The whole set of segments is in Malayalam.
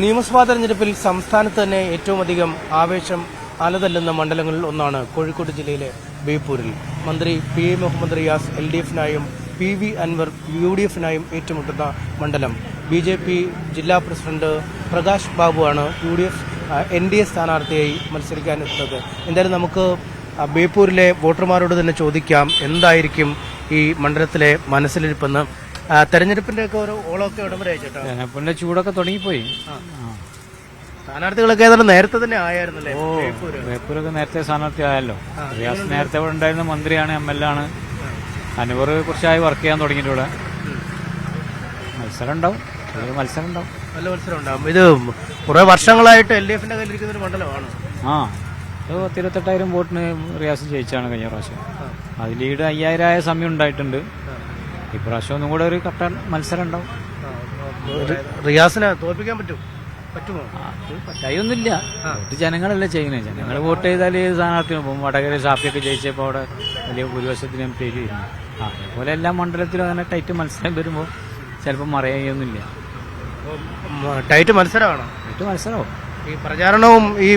നിയമസഭാ തെരഞ്ഞെടുപ്പിൽ സംസ്ഥാനത്ത് തന്നെ ഏറ്റവും അധികം ആവേശം അലതല്ലുന്ന മണ്ഡലങ്ങളിൽ ഒന്നാണ് കോഴിക്കോട് ജില്ലയിലെ ബേപ്പൂരിൽ. മന്ത്രി പി എ മുഹമ്മദ് റിയാസ് LDF-നായും PV അൻവർ UDF-നായും ഏറ്റുമുട്ടുന്ന മണ്ഡലം. BJP ജില്ലാ പ്രസിഡന്റ് പ്രകാശ് ബാബുവാണ് UDF NDA സ്ഥാനാർത്ഥിയായി മത്സരിക്കാനെത്തുന്നത്. എന്തായാലും നമുക്ക് ബേപ്പൂരിലെ വോട്ടർമാരോട് തന്നെ ചോദിക്കാം എന്തായിരിക്കും ഈ മണ്ഡലത്തിലെ മനസ്സിലിരിപ്പെന്ന്. തെരഞ്ഞെടുപ്പിന്റെ ഒക്കെ ഒരു ഓളമൊക്കെ ഇടംവരെ അയച്ചിട്ടോ? തെരഞ്ഞെടുപ്പിന്റെ ചൂടൊക്കെ തുടങ്ങിപ്പോയി. സ്ഥാനാർത്ഥികളൊക്കെ ഏതാണ്ട് നേരത്തെ തന്നെ ആയിരുന്നല്ലേ? ബേപ്പൂരൊക്കെ നേരത്തെ സ്ഥാനാർത്ഥി ആയല്ലോ. റിയാസ് നേരത്തെ ഇവിടെ ഉണ്ടായിരുന്ന മന്ത്രിയാണ്, MLA ആണ്. അൻവർ കുറച്ചായി വർക്ക് ചെയ്യാൻ തുടങ്ങിയിട്ട് ഇവിടെ. മത്സരം ഉണ്ടാവും, നല്ല മത്സരം ഉണ്ടാവും. ഇത് കുറെ വർഷങ്ങളായിട്ട് LDF-ന്റെ കയ്യിലിരിക്കുന്ന ഒരു മണ്ഡലമാണ്. ഇത് 28,000 വോട്ടിന് റിയാസ് ജയിച്ചാണ് കഴിഞ്ഞ പ്രാവശ്യം. അത് ലീഡ് 5,000 ആയ സമയം ഉണ്ടായിട്ടുണ്ട്. ഇപ്രാവശ്യം ഒന്നും കൂടെ ഒരു കട്ട മത്സരം ഉണ്ടാവും. റിയാസിനെ തോൽപ്പിക്കാൻ പറ്റുമോ? പറ്റായൊന്നുമില്ല. വോട്ട് ജനങ്ങളല്ലേ ചെയ്യുന്നത്. ജനങ്ങൾ വോട്ട് ചെയ്താൽ ഏത് സ്ഥാനാർത്ഥിനും പോകും. വടകര ഷാഫിയൊക്കെ ജയിച്ചപ്പോൾ അവിടെ വലിയ ഭൂരിപക്ഷത്തിന് പേരിയിരുന്നു. അതേപോലെ എല്ലാ മണ്ഡലത്തിലും അങ്ങനെ ടൈറ്റ് മത്സരം വരുമ്പോൾ ചിലപ്പോൾ മറയൊന്നുമില്ല. ടൈറ്റ് മത്സരമാണോ? ടൈറ്റ് മത്സരമോ? ഈ പ്രചാരണവും ഈ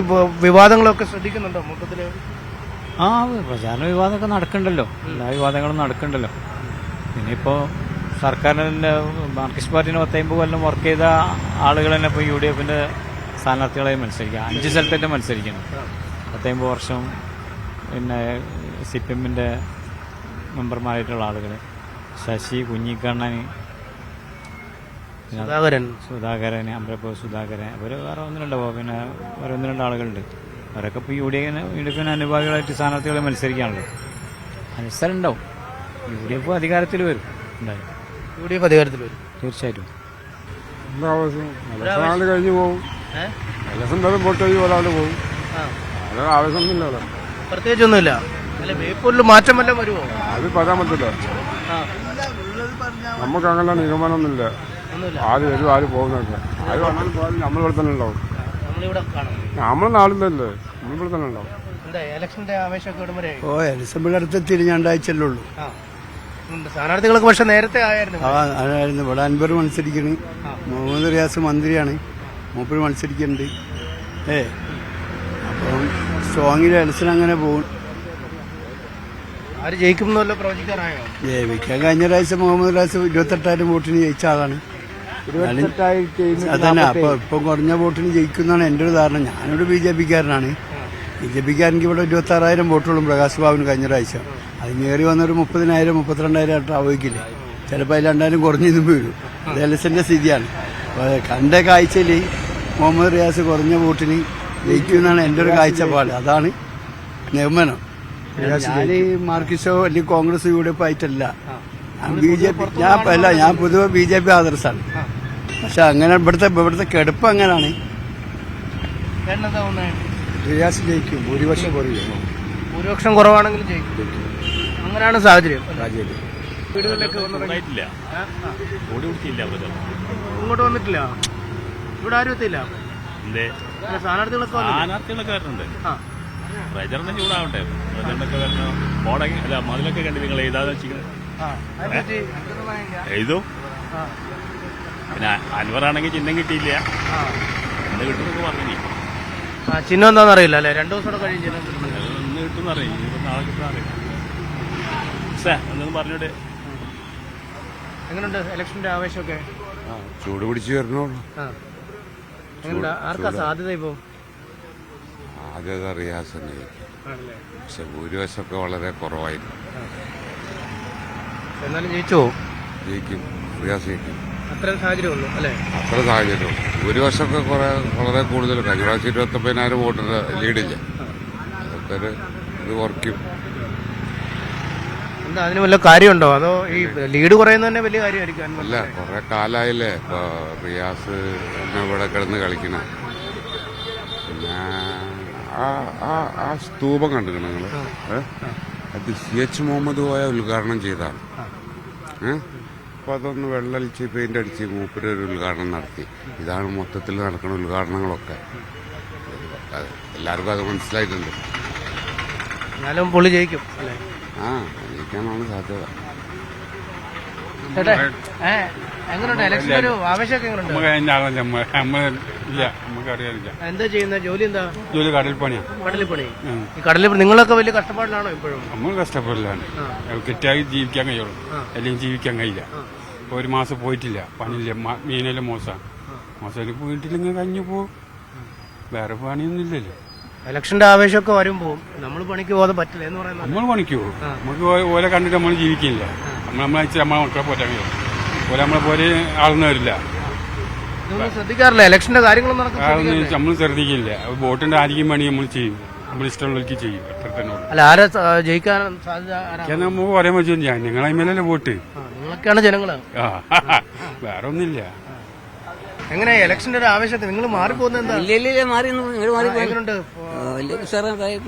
വിവാദങ്ങളൊക്കെ ശ്രദ്ധിക്കുന്നുണ്ടോ മൊത്തത്തില്? പ്രചാരണ വിവാദമൊക്കെ നടക്കണ്ടല്ലോ. എല്ലാ വിവാദങ്ങളും നടക്കണ്ടല്ലോ. ഇനിയിപ്പോ സർക്കാരിന്റെ മാർക്സിസ്റ്റ് പാർട്ടിന് 50 കൊല്ലം വർക്ക് ചെയ്ത ആളുകൾ തന്നെ ഇപ്പോൾ UDF-ന്റെ സ്ഥാനാർത്ഥികളായി മത്സരിക്കുക. 5 സ്ഥലത്തായിട്ട് മത്സരിക്കുന്നു. 50 വർഷം പിന്നെ CPM-ന്റെ മെമ്പർമാരായിട്ടുള്ള ആളുകൾ ശശി, കുഞ്ഞിക്കണ്ണൻ, സുധാകരൻ, അമ്പലപ്പുഴ സുധാകരൻ, അവർ വേറെ ഒന്നിനുണ്ടാവോ, പിന്നെ വേറെ 1-2 ആളുകളുണ്ട്. അവരൊക്കെ ഇപ്പോൾ UDF-ന് അനുഭാവികളായിട്ട് സ്ഥാനാർത്ഥികളെ മത്സരിക്കാനുള്ളത്. മത്സരം ഉണ്ടാവും. UDF അധികാരത്തിൽ വരും. UDF അധികാരത്തിൽ വരും തീർച്ചയായിട്ടും. കഴിഞ്ഞു പോകും. വോട്ട് കഴിഞ്ഞ് ഒരാൾ പോകും. ആവശ്യമൊന്നുമില്ല, പ്രത്യേകിച്ചൊന്നുമില്ല. ബേപ്പൂരിൽ മാറ്റം വല്ലതും വരുമോ? അത് പറയാൻ പറ്റില്ല. നമുക്ക് അങ്ങനെ നിഗമനമൊന്നുമില്ല. ആര് വരും ആര് പോകുന്നൊക്കെ. ആര് വന്നാലും പോയാലും നമ്മളിവിടെ തന്നെ ഉണ്ടാവും. നമ്മൾ നാളിലല്ലേ, നമ്മളിവിടെ തന്നെ ഉണ്ടാവും. ഇലക്ഷൻ അടുത്തെത്തി രണ്ടാഴ്ചയല്ലേ ഉള്ളൂ. സ്ഥാനാർത്ഥികളൊക്കെ പക്ഷെ നേരത്തെ ആയിരുന്നു. ഇവിടെ അൻവർ മത്സരിക്കണ്, മുഹമ്മദ് റിയാസ് മന്ത്രിയാണ്, മൂപ്പര് മത്സരിക്കുന്നുണ്ട്. അപ്പം സ്ട്രോങ്ങിൽ ഇലക്ഷൻ അങ്ങനെ പോകും. ആര് ജയിക്കുമെന്നല്ലോ പ്രവചിക്കാനായോ? ജയിക്കാൻ കഴിഞ്ഞ പ്രാവശ്യം മുഹമ്മദ് റിയാസ് 28,000 വോട്ടിന് ജയിച്ച ആളാണ്. അതന്നെ. അപ്പൊ ഇപ്പം കുറഞ്ഞ വോട്ടിന് ജയിക്കുന്നതാണ് എന്റെ ഒരു ധാരണ. ഞാനൊരു BJP-കാരനാണ്. BJP-കാരനെങ്കിൽ ഇവിടെ 26,000 വോട്ടുകളും പ്രകാശ് ബാബുവിന് കഴിഞ്ഞ പ്രാവശ്യം. അത് കയറി വന്നൊരു 30,000 32,000 ആവുകയില്ലേ. ചിലപ്പോൾ അതിൽ 2,000 കുറഞ്ഞിന്നും വീഴും. അത് എലക്ഷന്റെ സ്ഥിതിയാണ്. കണ്ട കാഴ്ചയിൽ മുഹമ്മദ് റിയാസ് കുറഞ്ഞ വോട്ടിന് ജയിക്കുമെന്നാണ് എന്റെ ഒരു കാഴ്ചപ്പാട്. അതാണ് നിഗമനം. ഞാൻ മാർക്സിസ്റ്റോ അല്ലെങ്കിൽ കോൺഗ്രസ് UDF ആയിട്ടല്ല. ഞാൻ BJP. ഞാൻ പൊതുവെ BJP ആദർശാണ്. പക്ഷെ അങ്ങനെ ഇവിടുത്തെ കിടപ്പ് അങ്ങനെയാണ്. റിയാസ് ജയിക്കും. ഭൂരിപക്ഷം കുറവാണെങ്കിലും ജയിക്കും. അങ്ങനെയാണ് സാഹചര്യം. ഇങ്ങോട്ട് വന്നിട്ടില്ല. ഇവിടെ ആരും എത്തിയില്ല. സ്ഥാനാർത്ഥികളൊക്കെ വരുന്നുണ്ട്. പ്രചരണം ചൂടാവട്ടെ. പ്രചരണമൊക്കെ വരണം. അല്ല മതിലൊക്കെ കണ്ട് നിങ്ങൾ എഴുതാതെ വെച്ചിരിക്കുന്നത് എഴുതും. പിന്നെ അൻവറാണെങ്കിൽ ചിഹ്നം കിട്ടിയില്ല. ഇന്ന് കിട്ടുന്നൊക്കെ പറഞ്ഞു. ചിഹ്നം എന്താണെന്നറിയില്ല അല്ലെ? 2 ദിവസം കഴിയും ചിഹ്നം. ഇന്ന് കിട്ടുമെന്ന് അറിയാം. നാളെ കിട്ടുന്ന അറിയാം. എന്നൊന്നും പറഞ്ഞോട്ടെ. എങ്ങനെയുണ്ട് ഇലക്ഷന്റെ ആവേശമൊക്കെ? ചൂട് പിടിച്ച് വരണോളൂ. ആർക്കാ സാധ്യത ഇപ്പോ? ആദ്യത റിയാസ് തന്നെ. പക്ഷെ ഭൂരിപക്ഷമൊക്കെ വളരെ കുറവായിരുന്നു. എന്നാലും ജയിച്ചോ? ജയിക്കും. റിയാസ് ജയിക്കും. അത്രയും സാഹചര്യമുള്ളൂ അല്ലേ? അത്ര സാഹചര്യമുള്ളൂ. ഭൂരിപക്ഷമൊക്കെ വളരെ കൂടുതൽ. കഴിഞ്ഞ പ്രാവശ്യം 29,000 വോട്ടിന്റെ ലീഡില്ല. അതൊക്കെ ഇത് കുറയ്ക്കും. എന്താ അതിന് വല്ല കാര്യമുണ്ടോ? അതോ ഈ ലീഡ് കുറയുന്നത് തന്നെ വലിയ കാര്യമായിരിക്കും? അല്ല, കുറെ കാലായില്ലേ ഇപ്പൊ റിയാസ് ഇവിടെ കിടന്ന് കളിക്കണ. പിന്നെ ആ സ്തൂപം കണ്ടിരിക്കണം നിങ്ങള്? അത് CH മുഹമ്മദ് കോയ ഉദ്ഘാടനം ചെയ്താണ്. അപ്പൊ അതൊന്ന് വെള്ളടിച്ച് പെയിന്റ് അടിച്ച് മൂപ്പര് ഒരു ഉദ്ഘാടനം നടത്തി. ഇതാണ് മൊത്തത്തിൽ നടക്കുന്ന ഉദ്ഘാടനങ്ങളൊക്കെ. എല്ലാവർക്കും അത് മനസ്സിലായിട്ടുണ്ട്. എന്നാലും പുള്ളി ജയിക്കും അല്ലേ? ജയിക്കാനാണ് സാധ്യത. എങ്ങനെയുണ്ട് ഇലക്ഷൻ ഒരു ആവേശമൊക്കെ എങ്ങനെയുണ്ട്? ഇല്ല നമുക്ക് അറിയാനില്ല. എന്താ ചെയ്യുന്ന ജോലി? എന്താ ജോലി കടൽ പണിയാണ്. കടലിൽ പണി. ഈ കടലിൽ നിങ്ങളൊക്കെ വലിയ കഷ്ടപ്പാടിലാണോ ഇപ്പോഴും? നമ്മൾ കഷ്ടപ്പെടലാണ്. കിട്ടിയാൽ ജീവിക്കാൻ കഴിയുള്ളൂ, അല്ലെങ്കിൽ ജീവിക്കാൻ കഴിയില്ല. ഇപ്പോൾ ഒരു മാസം പോയിട്ടില്ല, പണിയില്ല, മീനെല്ലാം മോശം പോയിട്ടില്ലെങ്കിൽ കഴിഞ്ഞു പോകും. വേറെ പണിയൊന്നുമില്ലല്ലോ. ഇലക്ഷന്റെ ആവേശമൊക്കെ വരുമ്പോ നമ്മൾ പണിക്ക് പോകാതെ പറ്റില്ല എന്ന് പറയുന്നത്. നമ്മൾ പണിക്ക് പോകും. നമുക്ക് ഓലെ കണ്ടിട്ട് നമ്മൾ ജീവിക്കില്ല. നമ്മളെ മക്കളെ പോറ്റാൻ കഴിയും. ഓലെ നമ്മളെ പോലെ ആളൊന്നും വരില്ല. ഇതൊന്നും ശ്രദ്ധിക്കാറില്ല, ഇലക്ഷന്റെ കാര്യങ്ങളൊന്നും നമ്മൾ ശ്രദ്ധിക്കില്ല. വോട്ടിന്റെ ആയിരിക്കും പണി നമ്മൾ ചെയ്യും, നമ്മൾ ഇഷ്ടമുള്ളവർക്ക് ചെയ്യും. അത്ര തന്നെ ഉള്ളൂ. അല്ല, ആരാ ജയിക്കാൻ സാധ്യത? നമുക്ക് പറയാൻ പറ്റും. നിങ്ങളെ മേലല്ലേ വോട്ട്. നിങ്ങളൊക്കെയാണ് ജനങ്ങള്. വേറെ ഒന്നുമില്ല. എങ്ങനെ ഇലക്ഷന്റെ ഒരു ആവേശത്തിൽ നിങ്ങൾ മാറിപ്പോകുന്നത് എന്താ? എങ്ങനെയുണ്ട്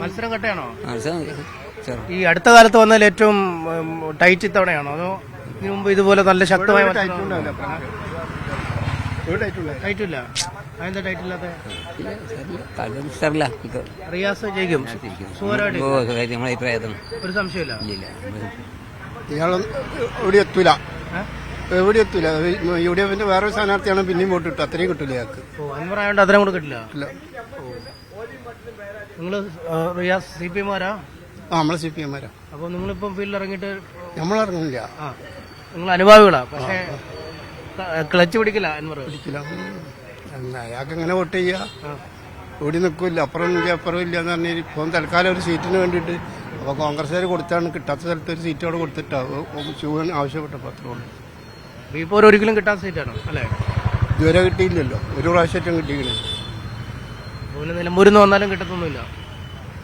മത്സരം? കട്ടയാണോ? ഈ അടുത്ത കാലത്ത് വന്നതിൽ ഏറ്റവും ടൈറ്റ് ഇത്തവണയാണോ, അതോ ഇതിനു മുമ്പ് ഇതുപോലെ നല്ല ശക്തമായ ടൈറ്റില്ല? അതെന്താ ടൈറ്റില്ലാത്ത? റിയാസ് ജയിക്കും സുഖമായിട്ട്, ഒരു സംശയമില്ല. ഇയാളും എവിടെ എത്തൂല, എവിടെ എത്തൂല. യു ഡി എഫിന്റെ വേറൊരു സ്ഥാനാർത്ഥിയാണ് പിന്നെയും വോട്ട് കിട്ടും, അത്രയും കിട്ടില്ല ഇയാൾക്ക്. അൻവർ ആയതുകൊണ്ട് അത്രയും കൂടെ കിട്ടില്ല. നിങ്ങള് റിയാസ് CPM മാരാ? നമ്മളെ CPM മാരാ. അപ്പൊ നിങ്ങളിപ്പം ഫീൽഡിൽ ഇറങ്ങിയിട്ട്? നമ്മൾ ഇറങ്ങുന്നില്ല. നിങ്ങൾ അനുഭാവികളാ, പക്ഷെ ക്ലച്ച് പിടിക്കില്ല അൻവർ. പിടിക്കില്ല. അയാൾക്ക് എങ്ങനെ വോട്ട് ചെയ്യാ? ഓടി നിൽക്കില്ല, അപ്പുറം ഇല്ല അപ്പുറം ഇല്ല എന്ന് പറഞ്ഞാൽ ഇപ്പം തൽക്കാലം ഒരു സീറ്റിന് വേണ്ടിയിട്ട് അപ്പോൾ കോൺഗ്രസ്സുകാർ കൊടുത്താണ്, കിട്ടാത്ത സ്ഥലത്ത് ഒരു സീറ്റ് അവിടെ കൊടുത്തിട്ടാണ് ആവശ്യപ്പെട്ടപ്പോൾ അത്രേ ഉള്ളൂ. ഇപ്പോൾ ഒരിക്കലും കിട്ടാത്ത സീറ്റാണ് അല്ലേ? ഇതുവരെ കിട്ടിയില്ലല്ലോ, ഒരു പ്രാവശ്യം കിട്ടിയില്ല. നിലമ്പൂരിൽ നിന്ന് വന്നാലും കിട്ടത്തൊന്നുമില്ല.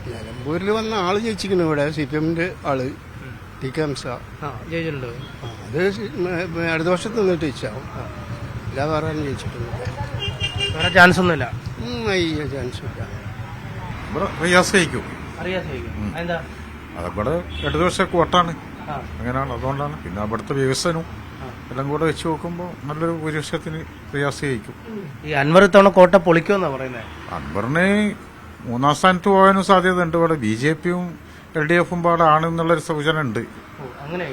നിലമ്പൂരിൽ വന്ന ആള് ജയിച്ചിരിക്കുന്നു ഇവിടെ, CPMന്റെ ആള് TK ഹംസ ജയിച്ചിട്ടുണ്ട്. അത് അടുത്ത വർഷത്ത് നിന്നിട്ട് ജയിച്ചാവും, അല്ലാതെ വേറെ ആരും ജയിച്ചിട്ടുണ്ട്. വേറെ ചാൻസ് ഒന്നുമില്ല. ചാൻസ് ഇല്ല. റിയാസ് ജയിക്കും. എന്താ അതവിടെ ഇടതുപക്ഷ വോട്ടാണ്, അങ്ങനെയാണ്, അതുകൊണ്ടാണ്. പിന്നെ അവിടുത്തെ വികസനവും എല്ലാം കൂടെ വെച്ച് നോക്കുമ്പോൾ നല്ലൊരു ഭൂരിപക്ഷത്തിന് റിയാസ് ജയിക്കും. ഈ അൻവർ ഇത്തവണ കോട്ട പൊളിക്കുമെന്നാ പറയുന്നത്. അൻവറിന് 3ാം സ്ഥാനത്ത് പോകാനും സാധ്യതയുണ്ട്. ഇവിടെ BJPയും LDFും പാടെ ആണെന്നുള്ളൊരു സൂചന ഉണ്ട്. അങ്ങനെ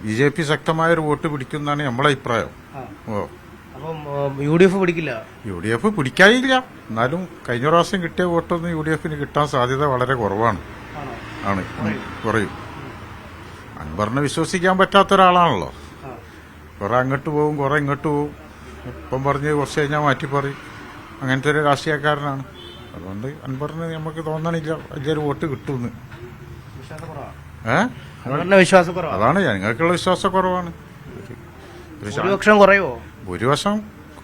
BJP ശക്തമായൊരു വോട്ട് പിടിക്കുന്നതാണ് നമ്മളെ അഭിപ്രായം. അപ്പം UDF പിടിക്കില്ല? UDF പിടിക്കാനില്ല, എന്നാലും കഴിഞ്ഞ പ്രാവശ്യം കിട്ടിയ വോട്ടൊന്നും UDFന് കിട്ടാൻ സാധ്യത വളരെ കുറവാണ്, കുറയും. അൻവറിനെ വിശ്വസിക്കാൻ പറ്റാത്ത ഒരാളാണല്ലോ. കുറെ അങ്ങോട്ട് പോകും, കുറെ ഇങ്ങോട്ട് പോകും. ഇപ്പം പറഞ്ഞ് കുറച്ച് കഴിഞ്ഞാൽ മാറ്റി പറയും. അങ്ങനത്തെ ഒരു രാഷ്ട്രീയക്കാരനാണ്. അതുകൊണ്ട് അൻവറിന് നമുക്ക് തോന്നണില്ല വലിയൊരു വോട്ട് കിട്ടുമെന്ന്. അതാണ് ഞങ്ങൾക്കുള്ള വിശ്വാസക്കുറവാണ്. ഭൂരിപക്ഷം കുറയുമോ? ഭൂരിപക്ഷം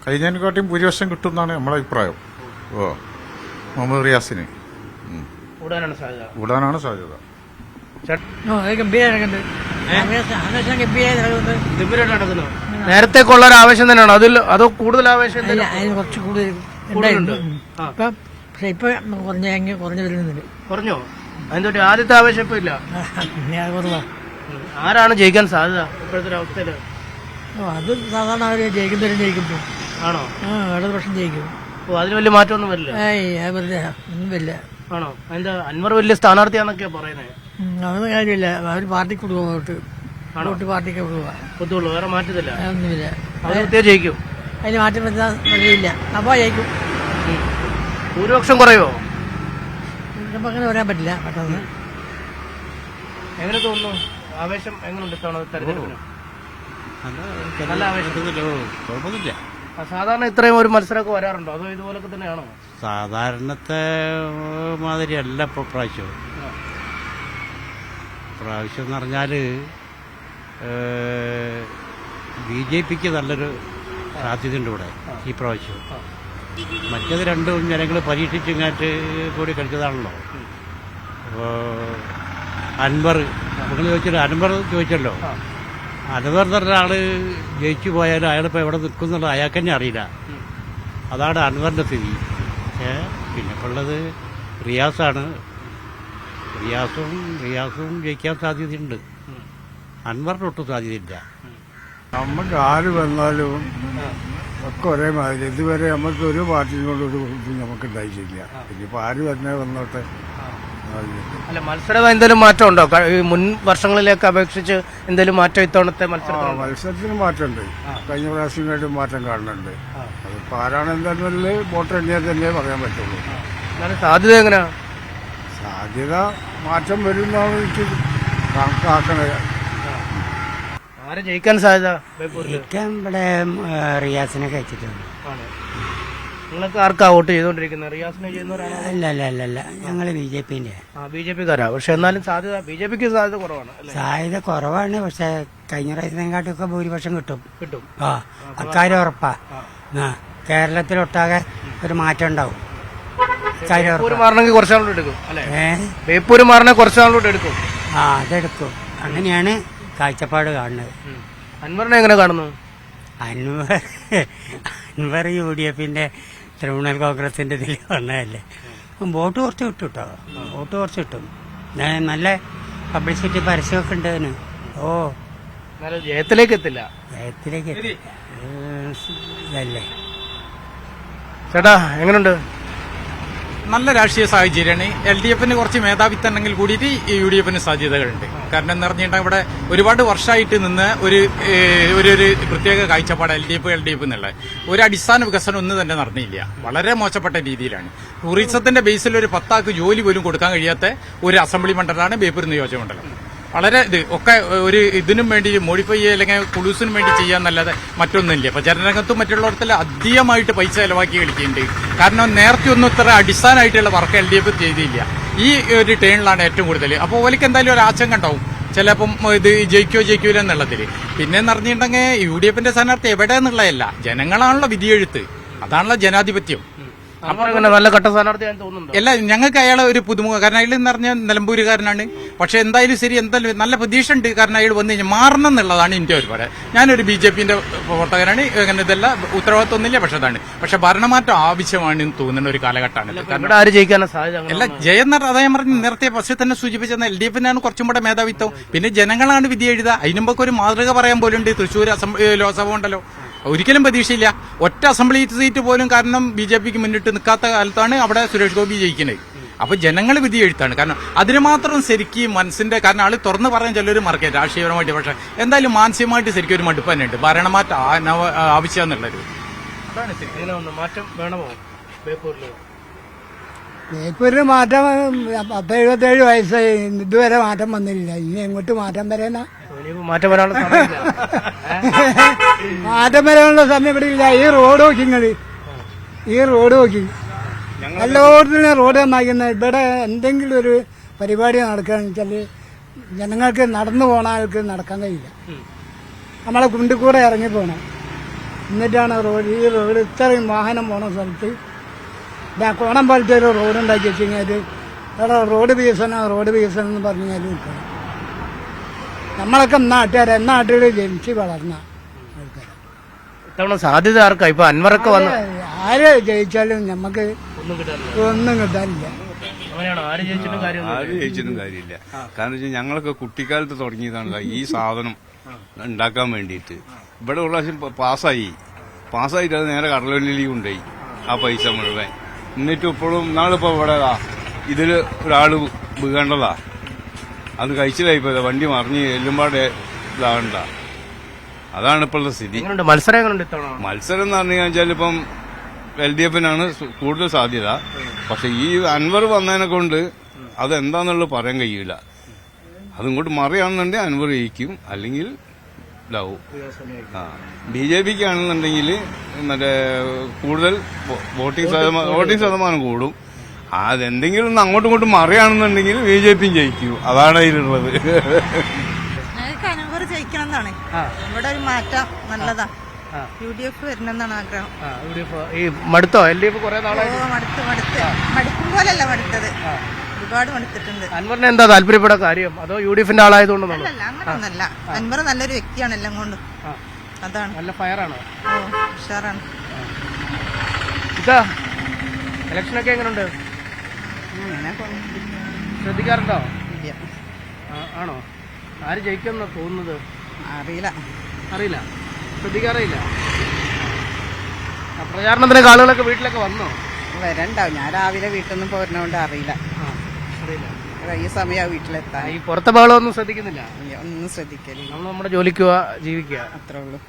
കഴിഞ്ഞതിനെക്കാട്ടിയും ഭൂരിപക്ഷം കിട്ടുമെന്നാണ് നമ്മളെ അഭിപ്രായം. മുഹമ്മദ് റിയാസിന് കൂടാനാണ് സാധ്യത. നേരത്തേക്കുള്ള ഒരു ആവേശം തന്നെയാണ് അതിൽ, അതോ കൂടുതൽ ആവേശം? കുറച്ച് കൂടുതലുണ്ട് ഇപ്പൊ കുറഞ്ഞു വരുന്നുണ്ട്. കുറഞ്ഞോ? അതിന്റെ ആദ്യത്തെ ആവേശം ഇപ്പൊ ഇല്ല. ആരാണ് ജയിക്കാൻ സാധ്യത ഇപ്പോഴത്തെ അവസ്ഥയില്? അത് സാധാരണ അവര് ജയിക്കുന്നവരും ജയിക്കും. ആണോ? ഇടതുപക്ഷം ജയിക്കും. ഓ, അതിന് വലിയ മാറ്റമൊന്നും വരില്ല. ഒന്നും വരില്ല. ആണോ? എന്താ അൻവർ വലിയ സ്ഥാനാർത്ഥിയാന്നൊക്കെയാ പറയുന്നത്. അതൊന്നും കാര്യമില്ല, അവര് പാർട്ടിക്ക് കൊടുക്കുക, വോട്ട് പാർട്ടിക്ക് കൊടുക്കുക, പൊത്തുള്ളൂ, വേറെ മാറ്റത്തില്ല. ഒന്നുമില്ല. അവർ ജയിക്കും, അതിന് മാറ്റം വരുത്താൻ വഴിയില്ല. അപ്പൊ ജയിക്കും. ഭൂരിപക്ഷം കുറയോ? നമുക്ക് അങ്ങനെ പറയാൻ പറ്റില്ല പെട്ടെന്ന്. എങ്ങനെ തോന്നുന്നു? ആവേശം എങ്ങനെയുണ്ട് ഇത്തവണ തെരഞ്ഞെടുപ്പിന്? നല്ല ആവേശം. കുഴപ്പമൊന്നുമില്ല. സാധാരണ ഇത്രയും ഒരു മത്സരമൊക്കെ വരാറുണ്ടോ, അതോ ഇതുപോലൊക്കെ തന്നെയാണോ? സാധാരണത്തെ മാതിരിയല്ല ഇപ്പോൾ പ്രാവശ്യം. പ്രാവശ്യം എന്ന് പറഞ്ഞാൽ BJPക്ക് നല്ലൊരു സാധ്യതയുണ്ട് ഇവിടെ ഈ പ്രാവശ്യം. മറ്റേത് രണ്ടും ജനങ്ങൾ പരീക്ഷിച്ചിങ്ങാറ്റ് കൂടി കളിച്ചതാണല്ലോ. അപ്പോൾ അൻവർ നിങ്ങൾ അൻവർ ചോദിച്ചല്ലോ, അൻവർ പറഞ്ഞ ആള് ജയിച്ചു പോയാലും അയാളിപ്പോൾ എവിടെ നിൽക്കുന്നുള്ളത് അയാൾക്ക് തന്നെ അറിയില്ല. അതാണ് അൻവറിൻ്റെ സ്ഥിതി. പിന്നെ ഇപ്പോൾ ഉള്ളത് റിയാസാണ്. റിയാസും ജയിക്കാൻ സാധ്യതയുണ്ട്. അൻവറിന് ഒട്ടും സാധ്യതയില്ല. നമുക്ക് ആര് വന്നാലും ഒക്കെ ഒരേ മാതിരി. ഇതുവരെ നമുക്ക് ഒരു പാർട്ടിനോട് ഒരു ഇത് നമുക്ക് ഉണ്ടായിട്ടില്ല. ഇനിയിപ്പോൾ ആര് തന്നെ വന്നോട്ടെ, അല്ല മത്സരം എന്തെങ്കിലും മാറ്റം ഉണ്ടോ? ഈ മുൻ വർഷങ്ങളിലേക്ക് അപേക്ഷിച്ച് എന്തെങ്കിലും മാറ്റം ഇത്തവണത്തെ മത്സരത്തിൽ? മത്സരത്തിന് മാറ്റമുണ്ട്. കഴിഞ്ഞ പ്രാവശ്യമായിട്ട് മാറ്റം കാണുന്നുണ്ട്. അതിപ്പോൾ ആരാണ് എന്താണെന്നുള്ളത് വോട്ട് എണ്ണിയാൽ തന്നെ പറയാൻ പറ്റുള്ളൂ. എന്നാലും സാധ്യത എങ്ങനെയാ? സാധ്യത മാറ്റം വരുന്നതാണ് എനിക്ക് കണക്കാക്കണത്. ആരെ ജയിക്കാൻ സാധ്യത ബേപ്പൂരിൽ? ഇവിടെ റിയാസിനെ കഴിച്ചിട്ടുണ്ട്. നിങ്ങൾക്ക് ആർക്കാ വോട്ട് ചെയ്തോണ്ടിരിക്കുന്നത്? റിയാസിനെ ചെയ്യുന്നവരാണോ? അല്ല ഞങ്ങള് BJPന്റെ. BJPക്കാരാ. പക്ഷെ എന്നാലും സാധ്യത BJPക്ക് സാധ്യത കുറവാണ്. സാധ്യത കുറവാണ്. പക്ഷെ കഴിഞ്ഞ പ്രാവശ്യത്തെക്കാട്ടൊക്കെ ഭൂരിപക്ഷം കിട്ടും. കിട്ടും. അക്കാര്യം ഉറപ്പാ. കേരളത്തിലൊട്ടാകെ ഒരു മാറ്റം ഉണ്ടാവും. ബേപ്പൂര് മാറണമെങ്കിൽ കുറച്ചാളോട്ട് എടുക്കും അല്ലെ? ബേപ്പൂര് മാറണേ കുറച്ചാളോട്ട് എടുക്കും. അതെടുക്കും. അങ്ങനെയാണ് കാഴ്ചപ്പാട് കാണുന്നത്. അൻവറിനെ എങ്ങനെ കാണുന്നു? അൻവർ UDFന്റെ തൃണമൂൽ കോൺഗ്രസിന്റെ ഇതിൽ വന്നതല്ലേ. വോട്ട് കുറച്ച് കിട്ടും കേട്ടോ. വോട്ട് കുറച്ച് കിട്ടും. നല്ല പബ്ലിസിറ്റി പരസ്യമൊക്കെ ഉണ്ട് അതിന്. ജയത്തിലേക്ക് എത്തില്ല. ഇതല്ലേ ചേട്ടാ എങ്ങനെയുണ്ട്? നല്ല രാഷ്ട്രീയ സാഹചര്യമാണ്. LDFന് കുറച്ച് മേധാവിത്തന്നെങ്കിൽ കൂടിയിട്ട് UDFന് സാധ്യതകളുണ്ട്. കാരണം എന്ന് പറഞ്ഞിട്ടുണ്ടെങ്കിൽ ഇവിടെ ഒരുപാട് വർഷമായിട്ട് നിന്ന് ഒരു പ്രത്യേക കാഴ്ചപ്പാട് LDF എന്നുള്ളത് ഒരു അടിസ്ഥാന വികസനം ഒന്നും തന്നെ നടന്നില്ല. വളരെ മോശപ്പെട്ട രീതിയിലാണ്. ടൂറിസത്തിന്റെ ബേസിൽ ഒരു 10 ആൾക്ക് ജോലി പോലും കൊടുക്കാൻ കഴിയാത്ത ഒരു അസംബ്ലി മണ്ഡലമാണ് ബേപ്പൂർ നിയോജക മണ്ഡലം. വളരെ ഒക്കെ ഒരു ഇതിനും വേണ്ടി മോഡിഫൈ ചെയ്യുക അല്ലെങ്കിൽ കുളൂസിനും വേണ്ടി ചെയ്യാന്നല്ലാതെ മറ്റൊന്നുമില്ല. ഇപ്പൊ ജനരംഗത്തും മറ്റുള്ളവർക്ക് അധികമായിട്ട് പൈസ ചെലവാക്കി കളിക്കുന്നുണ്ട്. കാരണം നേരത്തെ ഒന്നും ഇത്ര അടിസ്ഥാനമായിട്ടുള്ള വർക്ക് LDF ചെയ്തില്ല. ഈ ഒരു ടേണിലാണ് ഏറ്റവും കൂടുതൽ. അപ്പോൾ ഓലിക്ക് എന്തായാലും ഒരു ആശങ്ക ഉണ്ടാവും ചിലപ്പം ഇത് ജയിക്കൂല എന്നുള്ളതിൽ. പിന്നെന്ന് പറഞ്ഞിട്ടുണ്ടെങ്കിൽ UDFന്റെ സ്ഥാനാർത്ഥി എവിടെയെന്നുള്ളതല്ല, ജനങ്ങളാണല്ലോ വിധിയെഴുത്ത്. അതാണല്ലോ ജനാധിപത്യം. നല്ല ഘട്ട സ്ഥാനാർത്ഥിയാണെന്ന് തോന്നുന്നുണ്ട്. അല്ല, ഞങ്ങൾക്ക് അയാളെ ഒരു പുതുമുഖം. കാരണം അയാൾ എന്ന് പറഞ്ഞാൽ നിലമ്പൂരുകാരനാണ്. പക്ഷെ എന്തായാലും ശരി, എന്തായാലും നല്ല പ്രതീക്ഷ ഉണ്ട്. കാരണം അയാൾ വന്നു കഴിഞ്ഞാൽ മാറണം എന്നുള്ളതാണ് എന്റെ ഒരുപാട്. ഞാനൊരു BJPന്റെ പ്രവർത്തകനാണ്. അങ്ങനെ ഇതല്ല ഉത്തരവാദിത്വം ഒന്നുമില്ല. പക്ഷെ അതാണ്. പക്ഷെ ഭരണമാറ്റം ആവശ്യമാണെന്ന് തോന്നുന്ന ഒരു കാലഘട്ടമാണ്. അല്ല, ജയം അതായത് പറഞ്ഞ് നേരത്തെ പക്ഷെ തന്നെ സൂചിപ്പിച്ചെന്ന LDFനാണ് കുറച്ചും കൂടെ മേധാവിത്വം. പിന്നെ ജനങ്ങളാണ് വിധി എഴുതുക. അതിനുമ്പൊക്കെ ഒരു മാതൃക പറയാൻ പോലും ഉണ്ട്. തൃശ്ശൂർ ലോക്സഭ ഉണ്ടല്ലോ, ഒരിക്കലും പ്രതീക്ഷയില്ല. ഒറ്റ അസംബ്ലി സീറ്റ് പോലും കാരണം BJPക്ക് മുന്നിട്ട് നിൽക്കാത്ത കാലത്താണ് അവിടെ സുരേഷ് ഗോപി ജയിക്കുന്നത്. അപ്പൊ ജനങ്ങൾ വിധി എഴുത്താണ്. കാരണം അതിന് മാത്രം ശരിക്കും മനസ്സിന്റെ കാരണം ആള് തുറന്ന് പറയാൻ ചിലർ മറക്കാം രാഷ്ട്രീയപരമായിട്ട്. പക്ഷെ എന്തായാലും മാനസികമായിട്ട് ശരിക്കും ഒരു മടുപ്പ് തന്നെ ഉണ്ട്. ഭരണമാറ്റം ആവശ്യം എന്നുള്ളത്. മാറ്റം വേണമോ ബേപ്പൂരിൽ? ബേപ്പൂരിന് മാറ്റം 77 വയസ്സായി, ഇതുവരെ മാറ്റം വന്നില്ല. ഇനി എങ്ങോട്ട് മാറ്റം വരാനാ? മാറ്റം വരാനുള്ള മാറ്റം വരാനുള്ള സമയം ഇവിടെ ഇല്ല. ഈ റോഡ് നോക്കി എല്ലായിടത്തും റോഡ് നന്നാക്കുന്നത്. ഇവിടെ എന്തെങ്കിലും ഒരു പരിപാടി നടക്കുകയാണെന്ന് വെച്ചാൽ ജനങ്ങൾക്ക് നടന്നു പോണ ആൾക്ക് നടക്കാൻ കഴിയില്ല. നമ്മളെ കുണ്ടിക്കൂടെ ഇറങ്ങി പോകണം. എന്നിട്ടാണ് ഈ റോഡ് ഇത്രയും വാഹനം പോണ സ്ഥലത്ത് കോണം പോലത്തെ ഒരു റോഡ് ഉണ്ടാക്കി വെച്ച് കഴിഞ്ഞാൽ അവിടെ റോഡ് വികസനം എന്ന് പറഞ്ഞാൽ നിൽക്കണം. നമ്മളൊക്കെ നാട്ടുകാർ ജനിച്ച് വളർന്ന ആൾക്കാർ. സാധ്യത ആർക്കാ? ഇപ്പൊ അൻവറൊക്കെ വന്നു. ആര് ജയിച്ചാലും നമുക്ക് ഒന്നും കിട്ടാനില്ല. ആര് ജയിച്ചിട്ടും കാര്യമില്ല. കാരണം വെച്ചാൽ ഞങ്ങളൊക്കെ കുട്ടിക്കാലത്ത് തുടങ്ങിയതാണല്ലോ ഈ സാധനം ഉണ്ടാക്കാൻ വേണ്ടിയിട്ട്. ഇവിടെ ഒരു പ്രാവശ്യം പാസ്സായിട്ട് അത് നേരെ കടലുള്ളിലേക്ക് കൊണ്ടുപോയി ആ പൈസ മുഴുവൻ. എന്നിട്ടും ഇപ്പോഴും നാളിപ്പോ ഇവിടെ ഇതില് ഒരാള് വീഴേണ്ടതാ, അത് കഴിച്ചിലായിപ്പോയതാ, വണ്ടി മറിഞ്ഞ് എല്ലുംപാടെ ഇതാകണ്ട. അതാണ് ഇപ്പോഴത്തെ സ്ഥിതി. മത്സരം എന്ന് പറഞ്ഞു കഴിഞ്ഞാൽ ഇപ്പം LDFനാണ് കൂടുതൽ സാധ്യത. പക്ഷെ ഈ അൻവർ വന്നതിനെ കൊണ്ട് അതെന്താന്നുള്ളത് പറയാൻ കഴിയൂല. അതിങ്ങോട്ട് മറിയാണെന്നുണ്ടെങ്കിൽ അൻവർ ജയിക്കും, അല്ലെങ്കിൽ ഇതാവും. BJPക്ക് ആണെന്നുണ്ടെങ്കിൽ മറ്റേ കൂടുതൽ വോട്ടിംഗ് ശതമാനം കൂടും. അതെന്തെങ്കിലും ഒന്ന് അങ്ങോട്ടും ഇങ്ങോട്ടും മറിയാണെന്നുണ്ടെങ്കിൽ BJPയും ജയിക്കും. അതാണ് അതിലുള്ളത്. അൻവർ ജയിക്കണം എന്നാണ് ഇവിടെ ഒരു മാറ്റം. നല്ലതാ. UDF വരണമെന്നാണ് ആഗ്രഹം. ഈ മടുത്തോ LDF കുറെ നാളായി? മടുക്കും പോലല്ല മടുത്തത്, ഒരുപാട് മടുത്തിട്ടുണ്ട്. അൻവറിന് എന്താ താല്പര്യപ്പെടാൻ കാര്യം? അതോ UDFന്റെ ആളായതുകൊണ്ടോ? അല്ല, അങ്ങനൊന്നല്ല. അൻവർ നല്ലൊരു വ്യക്തിയാണ് എല്ലാം കൊണ്ടും. അതാണ്. നല്ല ഫയറാണോ? ഉഷാറാണ്. ഇതാ ഇലക്ഷനൊക്കെ എങ്ങനെയുണ്ട്? ശ്രദ്ധിക്കാറുണ്ടോ? ആണോ? ആര് ജയിക്കുമെന്നാ തോന്നുന്നത്? അറിയില്ല. ശ്രദ്ധിക്കാറില്ല. പ്രചാരണത്തിന് ആളുകളൊക്കെ വീട്ടിലൊക്കെ വന്നോ? വരണ്ടാവും. ഞാൻ രാവിലെ വീട്ടിൽ നിന്ന് പോരുന്നോണ്ട് അറിയില്ല. ഈ സമയം വീട്ടിലെത്താൻ ഈ പുറത്തെ ബഹളമൊന്നും ശ്രദ്ധിക്കുന്നില്ല. ഒന്നും ശ്രദ്ധിക്കലില്ല. നമ്മൾ നമ്മുടെ ജോലിക്ക് ജീവിക്കുക അത്രേ ഉള്ളൂ.